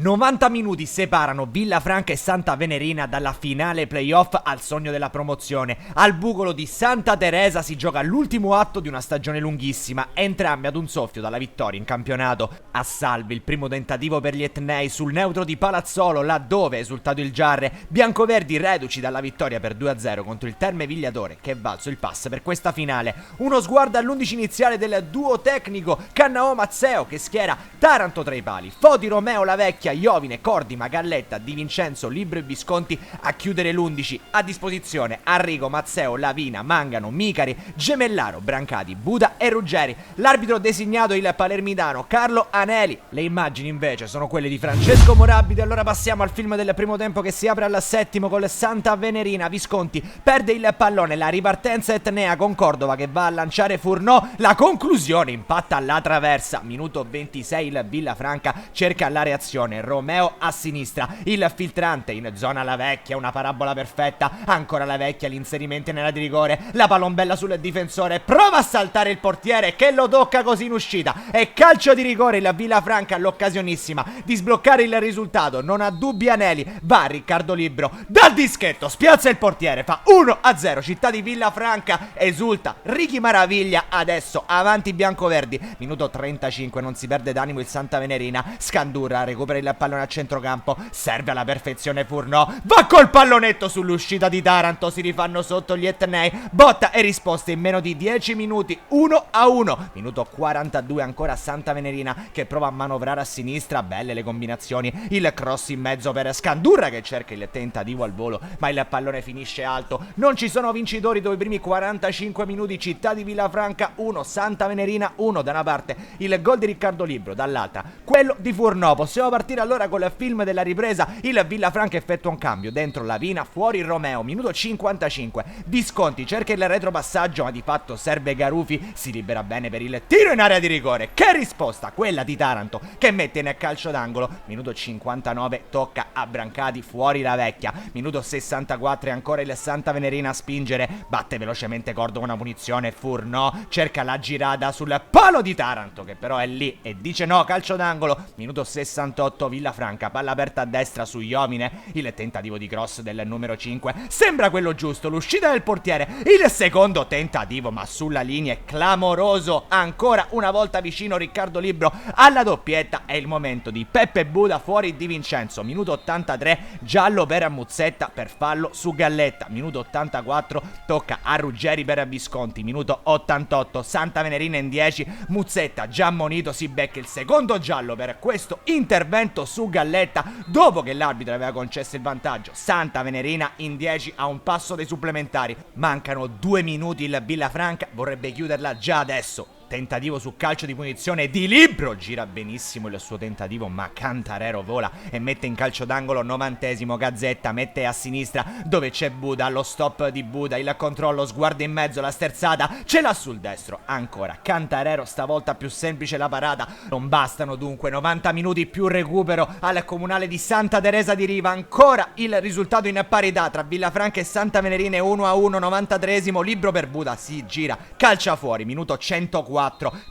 90 minuti separano Villafranca e Santa Venerina dalla finale playoff al sogno della promozione. Al Bucolo di Santa Teresa si gioca l'ultimo atto di una stagione lunghissima, entrambi ad un soffio dalla vittoria in campionato. A salve il primo tentativo per gli etnei sul neutro di Palazzolo, laddove è esultato il Giarre, biancoverdi reduci dalla vittoria per 2-0 contro il Terme Vigliatore, che è valso il pass per questa finale. Uno sguardo all'11 iniziale del duo tecnico Cannao Mazzeo, che schiera Taranto tra i pali, Foti, Romeo, La Vecchia, Iovine, Cordima, Galletta, Di Vincenzo, Libro e Visconti a chiudere l'11. A disposizione Arrigo, Mazzeo, Lavina, Mangano, Micari, Gemellaro, Brancati, Buda e Ruggeri. L'arbitro designato il palermitano Carlo Aneli. Le immagini invece sono quelle di Francesco Morabito. Allora passiamo al film del primo tempo, che si apre al settimo con Santa Venerina. Visconti perde il pallone, la ripartenza etnea con Cordova che va a lanciare Furnò, la conclusione impatta alla traversa. Minuto 26 il Villafranca cerca la reazione, Romeo a sinistra, il filtrante in zona La Vecchia, una parabola perfetta, ancora La Vecchia, l'inserimento nella di rigore, la palombella sul difensore, prova a saltare il portiere che lo tocca così in uscita, e calcio di rigore. Il Villafranca l'occasionissima di sbloccare il risultato, non ha dubbi Aneli, va Riccardo Libro dal dischetto, spiazza il portiere, fa 1-0, città di Villafranca esulta, Ricky Maraviglia adesso avanti biancoverdi. Minuto 35, non si perde d'animo il Santa Venerina, Scandurra recupera il pallone a centrocampo, serve alla perfezione Furnò, va col pallonetto sull'uscita di Taranto, si rifanno sotto gli etnei, botta e risposta in meno di 10 minuti, 1-1. Minuto 42, ancora Santa Venerina che prova a manovrare a sinistra, belle le combinazioni, il cross in mezzo per Scandurra che cerca il tentativo al volo, ma il pallone finisce alto. Non ci sono vincitori dopo i primi 45 minuti, città di Villafranca 1, Santa Venerina 1. Da una parte il gol di Riccardo Libro, dall'altra quello di Furnò. Possiamo partire allora con il film della ripresa. Il Villafranca effettua un cambio, dentro Lavina, fuori Romeo. Minuto 55, Visconti cerca il retropassaggio, ma di fatto serve Garufi, si libera bene per il tiro in area di rigore. Che risposta quella di Taranto, che mette in calcio d'angolo. Minuto 59, tocca a Brancati, fuori La Vecchia. Minuto 64, ancora il Santa Venerina a spingere, batte velocemente Cordova una punizione, Furnò cerca la girata sul palo di Taranto, che però è lì e dice no, calcio d'angolo. Minuto 68, Villafranca, palla aperta a destra su Iovine, il tentativo di cross del numero 5 sembra quello giusto, l'uscita del portiere, il secondo tentativo ma sulla linea è clamoroso, ancora una volta vicino Riccardo Libro alla doppietta. È il momento di Peppe Buda, fuori Di Vincenzo. Minuto 83, giallo per Muzzetta per fallo su Galletta. Minuto 84, tocca a Ruggeri per Visconti. Minuto 88, Santa Venerina in 10, Muzzetta già ammonito si becca il secondo giallo per questo intervento su Galletta dopo che l'arbitro aveva concesso il vantaggio. Santa Venerina in 10 a un passo dei supplementari, mancano 2 minuti, il Villafranca vorrebbe chiuderla già adesso. Tentativo su calcio di punizione di Libro, gira benissimo il suo tentativo ma Cantarero vola e mette in calcio d'angolo. 90esimo, Gazzetta mette a sinistra dove c'è Buda, lo stop di Buda, il controllo, sguardo in mezzo, la sterzata ce l'ha sul destro, ancora Cantarero, stavolta più semplice la parata. Non bastano dunque 90 minuti più recupero al comunale di Santa Teresa di Riva, ancora il risultato in parità tra Villafranca e Santa Venerina, 1-1. 93esimo, Libro per Buda, si gira, calcia fuori. Minuto 104,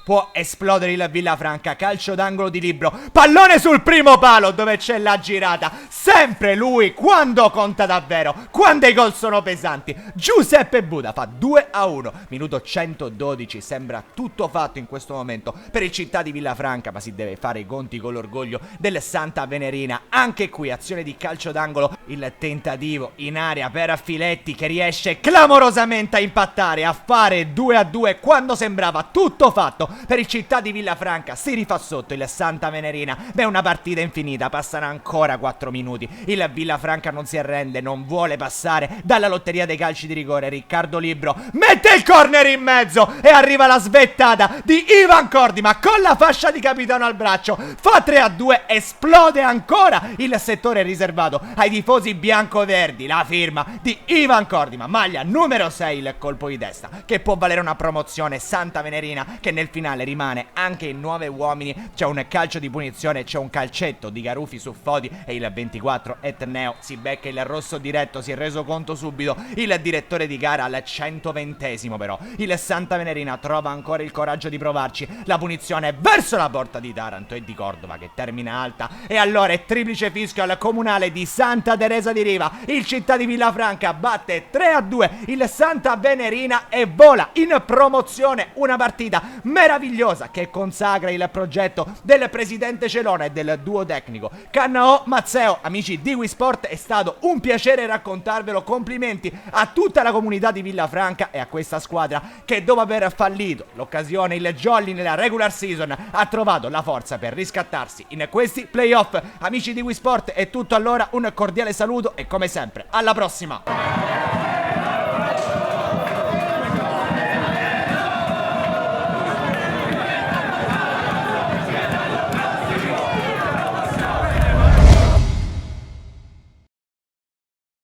può esplodere il Villafranca, calcio d'angolo di Libro, pallone sul primo palo dove c'è la girata, sempre lui quando conta davvero, quando i gol sono pesanti. Giuseppe Buda fa 2-1. Minuto 112, sembra tutto fatto in questo momento per il città di Villafranca, ma si deve fare i conti con l'orgoglio del Santa Venerina. Anche qui azione di calcio d'angolo, il tentativo in area per Filetti che riesce clamorosamente a impattare, a fare 2-2 quando sembrava tutto fatto per il città di Villafranca. Si rifà sotto il Santa Venerina, beh, una partita infinita, passano ancora 4 minuti, il Villafranca non si arrende, non vuole passare dalla lotteria dei calci di rigore. Riccardo Libro mette il corner in mezzo e arriva la svettata di Ivan Cordima con la fascia di capitano al braccio, fa 3-2, esplode ancora il settore riservato ai tifosi tifosi biancoverdi, la firma di Ivan Cordima, maglia numero 6, il colpo di testa che può valere una promozione. Santa Venerina che nel finale rimane anche in 9 uomini, c'è un calcio di punizione, c'è un calcetto di Garufi su Fodi e il 24 Etneo si becca il rosso diretto, si è reso conto subito il direttore di gara al 120esimo, però il Santa Venerina trova ancora il coraggio di provarci, la punizione verso la porta di Taranto e di Cordova che termina alta, e allora è triplice fischio al comunale di Santa Teresa di Riva, il città di Villafranca batte 3-2 il Santa Venerina e vola in promozione, una partita meravigliosa che consacra il progetto del presidente Celona e del duo tecnico Cannao Mazzeo. Amici di Wisport, è stato un piacere raccontarvelo, complimenti a tutta la comunità di Villafranca e a questa squadra che dopo aver fallito l'occasione, il jolly nella regular season, ha trovato la forza per riscattarsi in questi playoff. Amici di Wisport è tutto, allora un cordiale saluto e come sempre alla prossima.